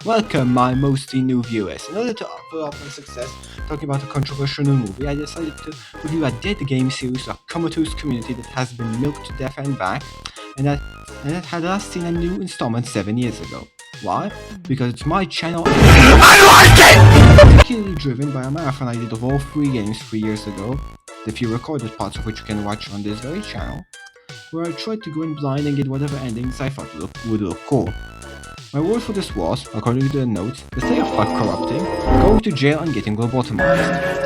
Welcome, my mostly new viewers. In order to follow up my success talking about a controversial new movie, I decided to review a dead game series of comatose community that has been milked to death and back, and that had last seen a new installment 7 years ago. Why? Because it's my channel and I like it! Particularly driven by a marathon I did of all 3 games 3 years ago, the few recorded parts of which you can watch on this very channel, where I tried to go in blind and get whatever endings I thought would look cool. My word for this was, according to the notes, the state of fuck corrupting, going to jail and getting lobotomized.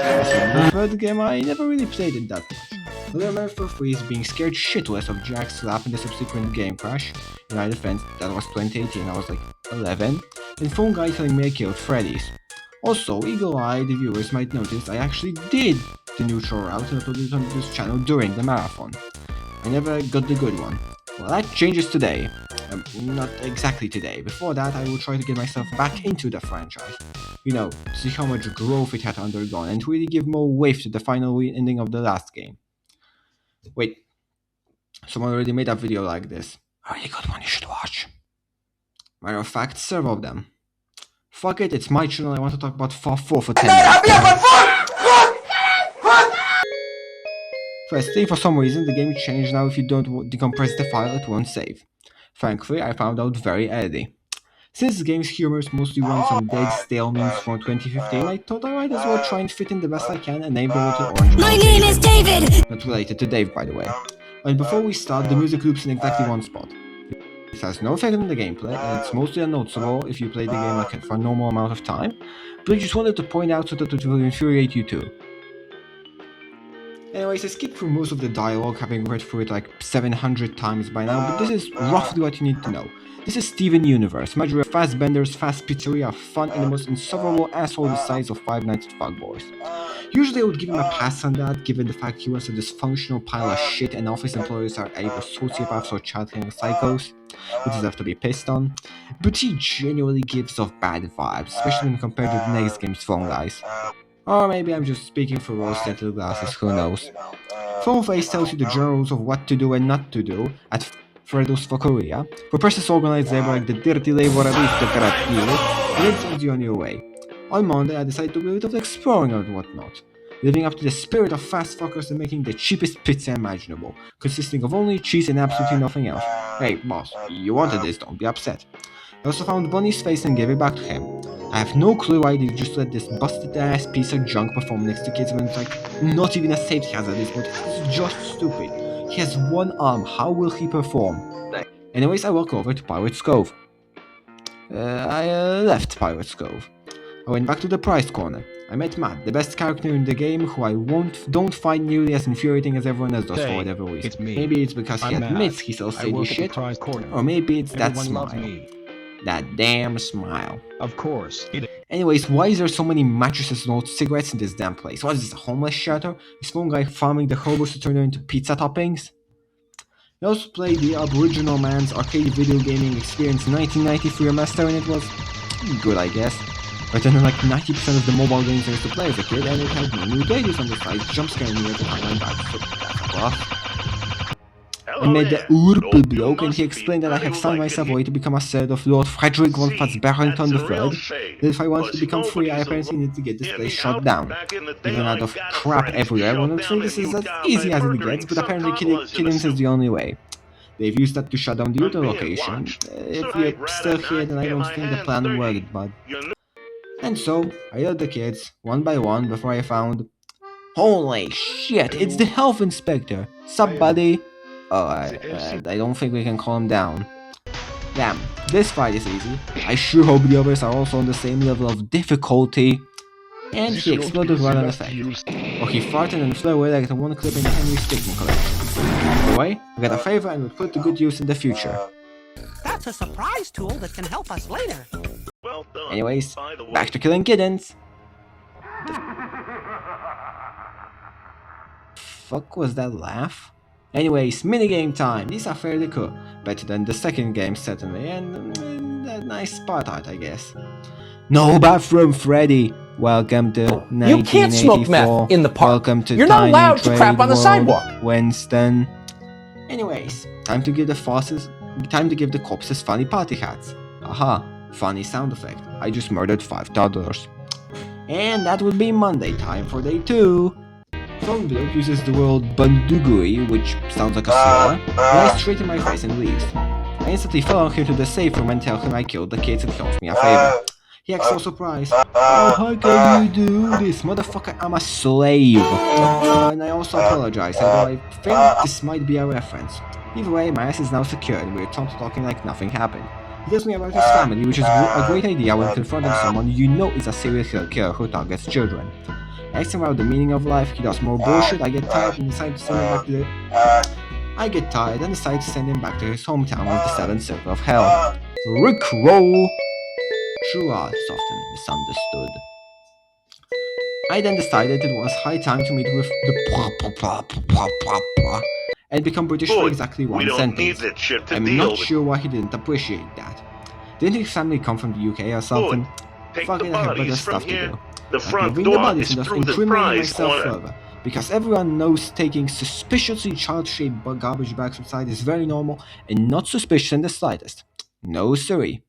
As for the third game, I never really played it that much. Although I remember for free is being scared shitless of Jack's slap in the subsequent game crash. In my defense, that was 2018, I was like 11, and phone guy telling me I killed Freddy's. Also, eagle-eyed viewers might notice I actually did the neutral route and uploaded it on this channel during the marathon. I never got the good one. Well, that changes today. Not exactly today. Before that, I will try to get myself back into the franchise. You know, see how much growth it had undergone and really give more weight to the final ending of the last game. Wait, someone already made a video like this. A really good one you should watch. Matter of fact, several of them. Fuck it, it's my channel, I want to talk about Far 4 for 10 minutes. Firstly, for some reason, the game changed now. If you don't decompress the file, it won't save. Thankfully, I found out very early. Since the game's humor mostly runs on dead stale memes from 2015, I thought I might as well try and fit in the best I can and name the little orange. My name is David! Not related to Dave, by the way. And before we start, the music loops in exactly one spot. It has no effect on the gameplay, and it's mostly unnoticeable if you play the game like for a normal amount of time, but I just wanted to point out so that it will infuriate you too. Anyways, I skipped through most of the dialogue, having read through it like 700 times by now, but this is roughly what you need to know. This is Steven Universe, Major Fassbender's fast pizzeria of fun and the most insufferable asshole the size of Five Nights at Fugboys. Usually I would give him a pass on that, given the fact he was a dysfunctional pile of shit and office employees are either sociopaths or child-killing psychos, who deserve to be pissed on, but he genuinely gives off bad vibes, especially when compared to the next game's phone guys. Or maybe I'm just speaking for rose-tinted glasses, who knows. Phone Face tells you the general rules of what to do and not to do at Freddy's for Korea, where presses organized labor like the dirty labor and it sends you on your way. On Monday, I decided to do a bit of exploring and whatnot, living up to the spirit of fast fuckers and making the cheapest pizza imaginable, consisting of only cheese and absolutely nothing else. Hey, boss, you wanted this, don't be upset. I also found Bonnie's face and gave it back to him. I have no clue why they just let this busted ass piece of junk perform next to kids when it's like not even a safety hazard at this point. It's just stupid. He has one arm, how will he perform? Anyways, I walk over to Pirate's Cove. I left Pirate's Cove. I went back to the prize corner. I met Matt, the best character in the game, who I don't find nearly as infuriating as everyone else does for whatever reason. Maybe it's because he admits he sells shady shit, or maybe it's that smile. That damn smile. Of course. Anyways, why is there so many mattresses and old cigarettes in this damn place? What is this, a homeless shelter? Is one guy farming the hobos to turn them into pizza toppings? I also played the Aboriginal Man's Arcade Video Gaming Experience 1993 remaster, and it was good, I guess. Better than like 90% of the mobile games I used to play as a kid, and it had no new ladies on the side jump scaring me every time I died, so that's a plus. I met the Urpel bloke, and he explained that I have signed myself away to become a servant of Lord Frederick von Fassbarrington III, that if I wanted to become free, I apparently need to get this place shut down. Even out of crap everywhere, one would think this is as easy as it gets, but apparently killing is the only way. They've used that to shut down the Utah location. If you're still here, then I don't think the plan worked, bud. And so, I healed the kids, one by one, before I found... Holy shit, it's the health inspector! Sup, buddy? Oh, I don't think we can calm down. Damn, this fight is easy. I sure hope the others are also on the same level of difficulty. And he exploded right on effect. Or he farted and flew away like the one clip in the Henry Speaking collection. By the way, I got a favor and will put to good use in the future. That's a surprise tool that can help us later. Anyways, back to killing kittens. Fuck was that laugh? Anyways, minigame time! These are fairly cool. Better than the second game, certainly, and a nice spot art, I guess. No bathroom, Freddy! Welcome to 1984. You can't smoke meth in the park. Welcome to You're not Tiny allowed to Trade crap on the World, sidewalk. Winston. Anyways, time to give the corpses funny party hats. Aha, Funny sound effect. I just murdered 5 toddlers. And that would be Monday time for day 2. Phone bloke uses the word bandugui, which sounds like a slur, lies straight in my face and leaves. I instantly follow him to the safe room and tell him I killed the kids and he owes me a favor. He acts so surprised. Oh, how can you do this? Motherfucker, I'm a slave. And I also apologize, although I think this might be a reference. Either way, my ass is now secured and we're talking like nothing happened. He tells me about his family, which is a great idea when confronting someone you know is a serial killer who targets children. I ask him about the meaning of life, he does more bullshit, I get tired and decide to send him back to his hometown of the 7th Circle of Hell. Rickroll! True art is often misunderstood. I then decided it was high time to meet with the and become British for exactly one sentence. I'm not sure why he didn't appreciate that. Didn't his family come from the UK or something? Fuck it, I have better stuff to do. Like moving the bodies and thus incriminating myself further. Because everyone knows taking suspiciously child-shaped garbage bags outside is very normal and not suspicious in the slightest. No siree.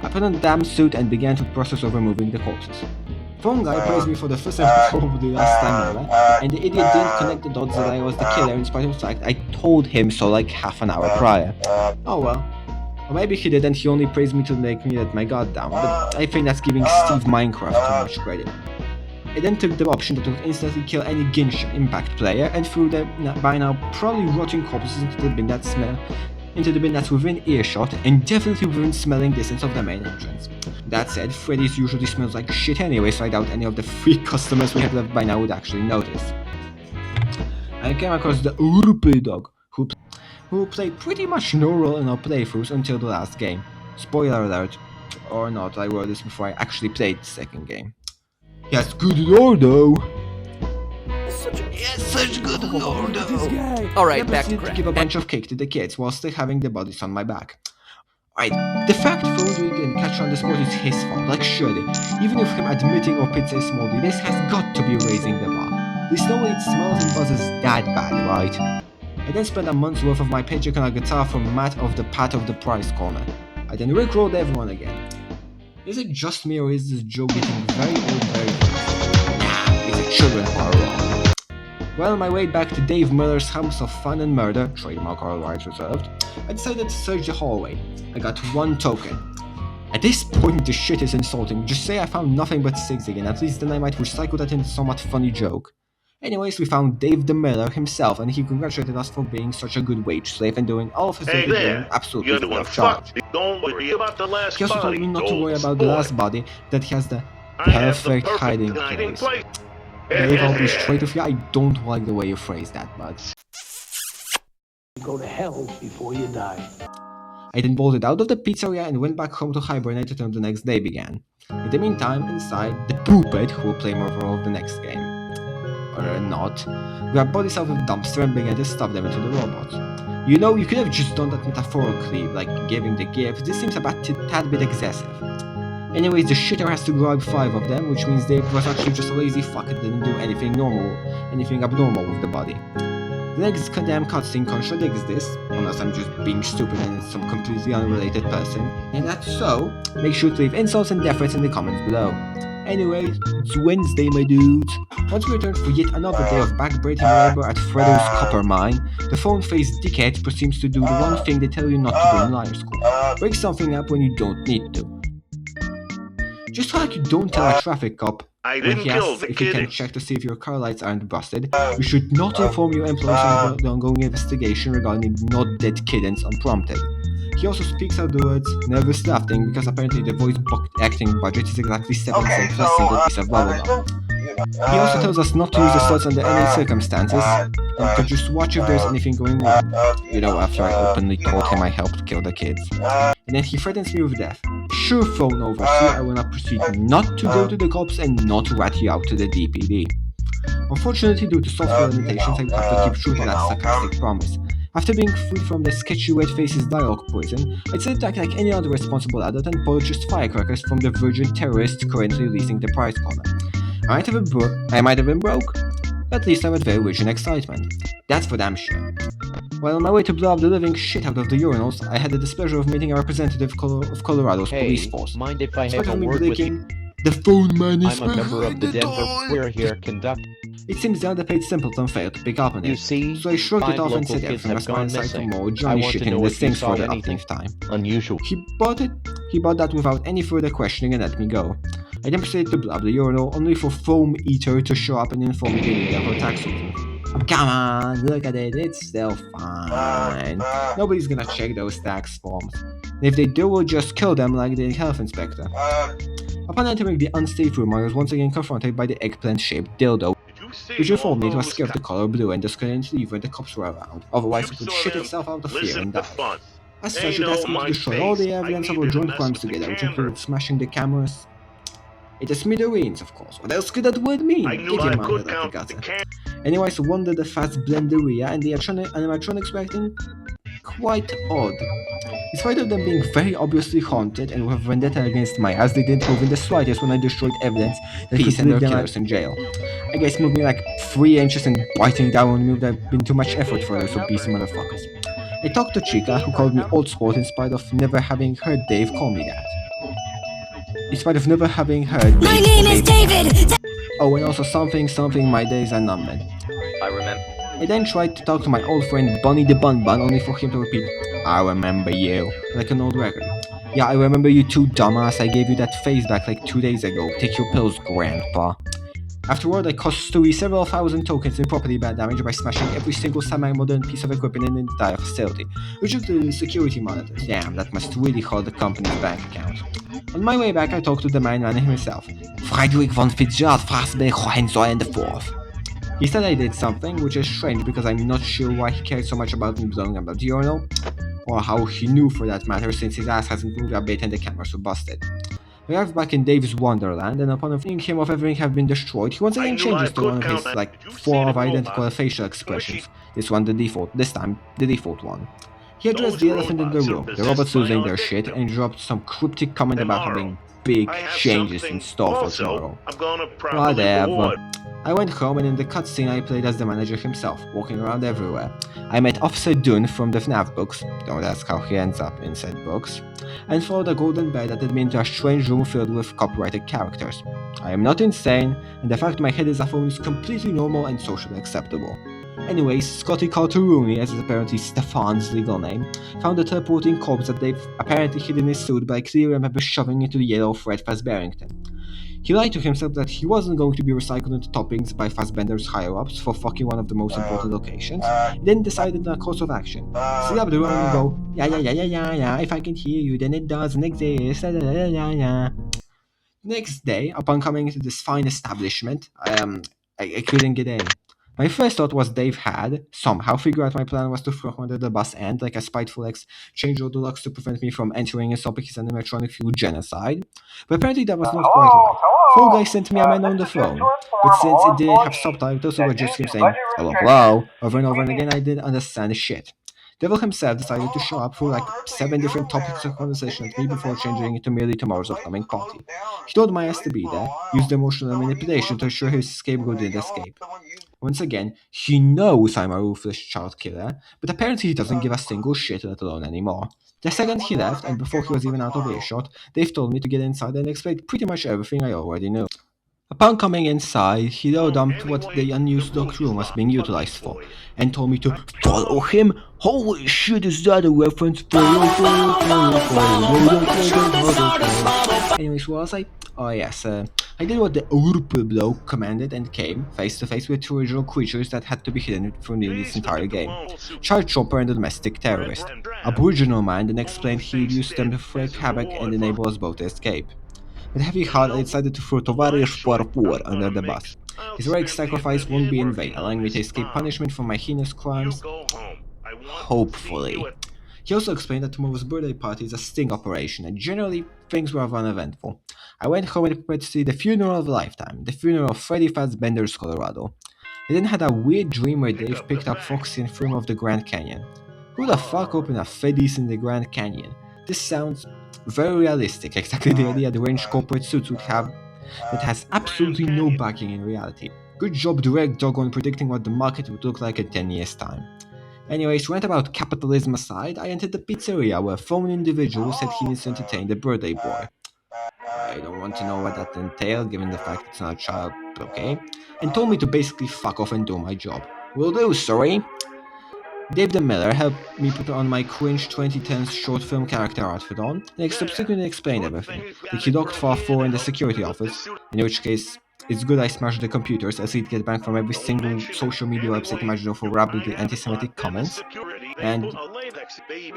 I put on the damn suit and began the process of removing the corpses. Phone guy praised me for the first and probably last time ever, and the idiot didn't connect the dots that I was the killer in spite of the fact I told him so like half an hour prior. Oh well. Or maybe he did and he only praised me to make me let my guard down, but I think that's giving Steve Minecraft too much credit. I then took the option that would instantly kill any Genshin Impact player and threw the by now probably rotting corpses into the bin that's within earshot and definitely within smelling distance of the main entrance. That said, Freddy's usually smells like shit anyway, so I doubt any of the 3 customers we have left by now would actually notice. I came across the Urupe dog, who played pretty much no role in our playthroughs until the last game. Spoiler alert, or not, I wrote this before I actually played the second game. He has good lore though. Such good lore though. Alright, back to to crap. give a bunch of cake to the kids while still having the bodies on my back. Alright, the fact Phone we didn't catch on the spot is his fault, like surely. Even if him admitting or pizza is moldy, this has got to be raising the bar. There's no way it smells and buzzes that bad, right? I then spent a month's worth of my paycheck on a guitar from Matt of the Pat of the Price corner. I then rickrolled everyone again. Is it just me or is this joke getting very old very fast? Nah, it's the children who are wrong. Well, on my way back to Dave Miller's House of Fun and Murder, trademark all rights reserved, I decided to search the hallway. I got 1 token. At this point, the shit is insulting. Just say I found nothing but Zigzag, and at least then I might recycle that into a somewhat funny joke. Anyways, we found Dave the Miller himself, and he congratulated us for being such a good wage slave and doing all of his dirty doing absolutely free of charge. Don't worry about the last He also told body. me not to worry about the last body, that he has the perfect hiding place. Dave, I'll be straight with you, I don't like the way you phrase that, bud. Go to hell before you die. I then bolted out of the pizzeria and went back home to hibernate until the next day began. In the meantime, inside, the poophead, who will play more of a role of the next game, or not, grabbed bodies out of the dumpster and began to stuff them into the robots. You know, you could have just done that metaphorically, like giving the gift. This seems a tad bit excessive. Anyways, the shitter has to grab 5 of them, which means Dave was actually just a lazy fuck and didn't do anything abnormal with the body. The next damn cutscene contradicts this, unless I'm just being stupid and it's some completely unrelated person. And that's so, make sure to leave insults and deference in the comments below. Anyways, it's Wednesday, my dudes. Once we return for yet another day of backbreaking labor at Freddy's copper mine, the phone-faced dickhead proceeds to do the one thing they tell you not to do in liar school. Break something up when you don't need to. Just like you don't tell a traffic cop when he asks if you can check to see if your car lights aren't busted, you should not inform your employees of the ongoing investigation regarding not dead kittens unprompted. He also speaks out the words nervous laughing because apparently the voice acting budget is exactly 7 cents for a single piece of bubblegum. He also tells us not to use the sluts under any circumstances and to just watch if there's anything going wrong. You know, after I openly told him I helped kill the kids. And then he threatens me with death. Sure, phone over here, I will not proceed not to go to the cops and not rat you out to the DPD. Unfortunately, due to software limitations, I will have to keep true to that sarcastic promise. After being freed from the sketchy wet faces dialogue prison, I decided to act like any other responsible adult and purchased firecrackers from the virgin terrorists currently leasing the prize corner. I might have been broke, but at least I was very rich in excitement. That's for damn sure. While on my way to blow up the living shit out of the urinals, I had the displeasure of meeting a representative of Colorado's police force. mind if I have Despite a me word with you? breaking, the phone man is I'm a member of the behind Denver door. We're here conduct. It seems the underpaid simpleton failed to pick up on You it, see, so I shrugged it 5 off and local said kids everything have was fine gone aside from missing. more I Johnny want to shitting in know the if you sinks saw for the anything umpteenth time. unusual. He bought that without any further questioning and let me go. I then proceeded to blab the urinal, only for Foam Eater to show up and inform me they need them for tax season. Come on, look at it, it's still fine. Nobody's gonna check those tax forms. And if they do, we'll just kill them like the health inspector. Upon entering the unsafe room, I was once again confronted by the eggplant-shaped dildo, which informed me it was scared of the color blue and just couldn't leave when the cops were around, otherwise it would shit itself out of fear and die. As such, it asked me to destroy all the evidence of our joint crimes together, which included smashing the cameras. It is smithereens, of course. What else could that word mean? Get your mind out of the gutter. Anyways, I wondered the fast blenderia and the animatronics were acting quite odd. In spite of them being very obviously haunted and with vendetta against my ass, they didn't move in the slightest when I destroyed evidence that could leave them killers in jail. I guess moving like 3 inches and biting down on me would have been too much effort for those obese motherfuckers. I talked to Chica, who called me old sport in spite of never having heard Dave call me that. In spite of never having heard Dave. My name is David! Oh, and also something, my days are numbered. I remember. I then tried to talk to my old friend Bunny the Bun Bun, only for him to repeat, I remember you, like an old record. Yeah, I remember you too, dumbass. I gave you that face back like 2 days ago. Take your pills, grandpa. Afterward, I caused Stewie several thousand tokens in property bad damage by smashing every single semi-modern piece of equipment in the entire facility, which included the security monitors. Damn, that must really hold the company's bank account. On my way back, I talked to the man himself. Frederick von Fitzgerald Frasberg Hohenzollern IV. He said I did something, which is strange because I'm not sure why he cared so much about me blowing up the urinal, or how he knew for that matter since his ass hasn't moved a bit and the cameras were busted. We arrived back in Dave's Wonderland, and upon informing him of everything having been destroyed, he once again changes to one of his, 4 of identical facial expressions. This time the default one. He addressed the elephant in the room, the robots losing their shit, and dropped some cryptic comment about having big changes in store for tomorrow. Whatever. I went home, and in the cutscene I played as the manager himself, walking around everywhere. I met Officer Dune from the FNAF books, don't ask how he ends up in said books, and followed a golden bed that led me into a strange room filled with copyrighted characters. I am not insane, and the fact my head is a phone is completely normal and socially acceptable. Anyways, Scotty Calderoni, as is apparently Stefan's legal name, found a teleporting corpse that they've apparently hid in his suit, but I clearly remember shoving into the yellow Fred Fazberington. He lied to himself that he wasn't going to be recycled into toppings by Fassbender's higher-ups for fucking one of the most important locations, then decided on a course of action. Slap the run and go, yeah, if I can hear you, then it doesn't exist, Next day, upon coming into this fine establishment, I couldn't get in. My first thought was Dave had, somehow, figured out my plan was to throw him under the bus and, like a spiteful ex, change all the locks to prevent me from entering and stopping his animatronic fuel genocide. But apparently that was not quite right. Fall Guy sent me a man on the phone, but since it didn't have subtitles, it was just him saying, hello, over and over and again, I didn't understand shit. Devil himself decided to show up for like 7 different topics of conversation with me before changing it to merely tomorrow's upcoming party. He told my ass to be there, used emotional manipulation to ensure his scapegoat didn't escape. Once again, he knows I'm a ruthless child killer, but apparently he doesn't give a single shit, let alone anymore. The second he left, and before he was even out of earshot, Dave told me to get inside and explain pretty much everything I already knew. Upon coming inside, he low dumped what the unused locked room was being utilized for, and told me to follow him. Holy shit, is that a reference? Anyways, what was I? Oh yes, I did what the Urp bloke commanded and came face to face with 2 original creatures that had to be hidden for nearly this entire game. Child Chopper and a domestic terrorist. Aboriginal man then explained he'd use them to wreak havoc and enable us both to escape. With heavy heart, I decided to throw Tovarish Porpor under the bus. His heroic sacrifice won't be in vain, allowing me to escape punishment for my heinous crimes. Hopefully. He also explained that tomorrow's birthday party is a sting operation, and generally, things were uneventful. I went home and prepared to see the funeral of a lifetime, the funeral of Freddy Fazbender's Colorado. I then had a weird dream where Dave picked up Foxy and threw him off the Grand Canyon. Who the fuck opened a Freddy's in the Grand Canyon? This sounds very realistic, exactly the idea the range corporate suits would have that has absolutely no backing in reality. Good job Direct Dog on predicting what the market would look like in 10 years' time. Anyways, rant about capitalism aside, I entered the pizzeria where a phone individual said he needs to entertain the birthday boy. I don't want to know what that entailed, given the fact it's not a child, but okay. And told me to basically fuck off and do my job. Will do, sorry. Dave the Miller helped me put on my cringe 2010s short film character outfit on, and subsequently explained everything. Like he docked for 4 in the security office, in which case it's good I smashed the computers as he'd get banned from every single social media website imaginable for rabidly anti-Semitic comments. And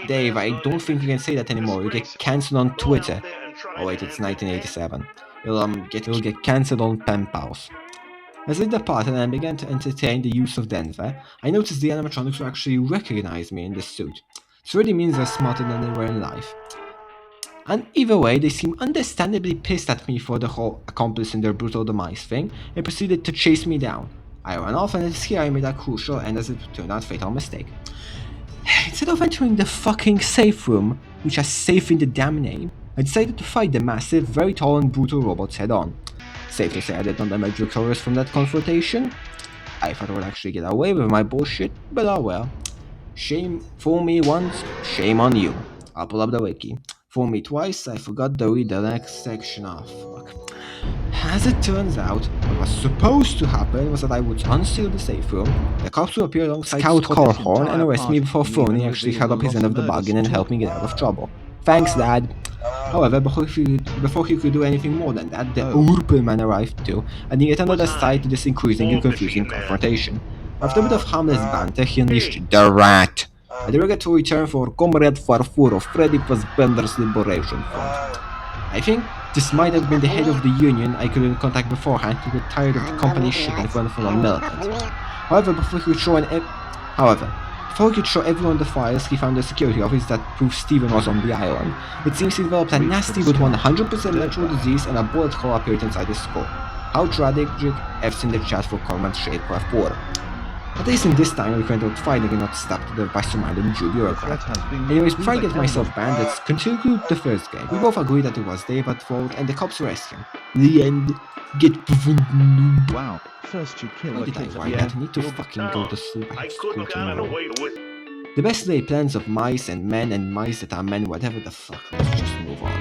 Dave, I don't think you can say that anymore. You get cancelled on Twitter. Oh wait, it's 1987. You'll get cancelled on pen pals. As I departed and began to entertain the use of Denver, I noticed the animatronics would actually recognize me in this suit. This already means they're smarter than they were in life. And either way, they seem understandably pissed at me for the whole accomplice in their brutal demise thing, and proceeded to chase me down. I ran off, and it's here I made a crucial and, as it turned out, fatal mistake. Instead of entering the fucking safe room, which has safe in the damn name, I decided to fight the massive, very tall and brutal robots head on. Safe to say I did not damage victorious from that confrontation. I thought I would actually get away with my bullshit, but oh well. Shame, fool me once, shame on you. I'll pull up the wiki. Fool me twice, I forgot to read the next section. Oh fuck. As it turns out, what was supposed to happen was that I would unseal the safe room, the cops would appear alongside Scout Carhorn and arrest me before Phony actually held up his end of the bargain and helped me get out of trouble. Thanks, Dad. However, before he could do anything more than that, the Urpelman arrived too, adding yet another side to this increasing and confusing confrontation. After a bit of harmless banter, he unleashed the Rat, a derogatory term for Comrade Farfur of Freddy Fassbender's Liberation Front. I think this might have been the head of the union I couldn't contact beforehand who got tired of the company's shit and went full on militant. However, before he could show everyone the files, he found a security office that proved Steven was on the island. It seems he developed a nasty but 100% natural disease and a bullet hole appeared inside his skull. How tragic, F's in the chat for comment Shadecraft Water. At least in this time we went out fighting and not stabbed to death by some random Jew bureaucrat. Anyways, before I get myself banned, let's continue the first game. We both agreed that it was Dave at fault and the cops arrest him. The end. Get noob. Wow, first you kill Why a did I kid, write that? I need to fucking go to sleep. I have school tomorrow. The The best laid plans of mice and men and mice that are men, whatever the fuck, let's just move on.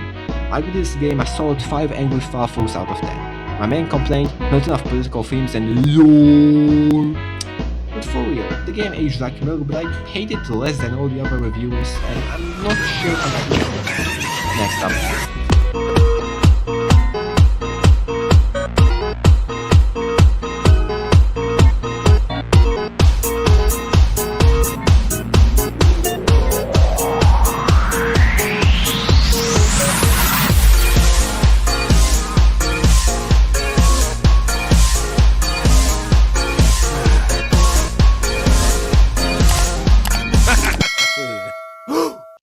I give this game a solid 5 angry farfus out of 10. My main complaint, not enough political themes and LOL. But for real, the game aged like milk, but I hate it less than all the other reviewers, and I'm not sure how that is. Next up.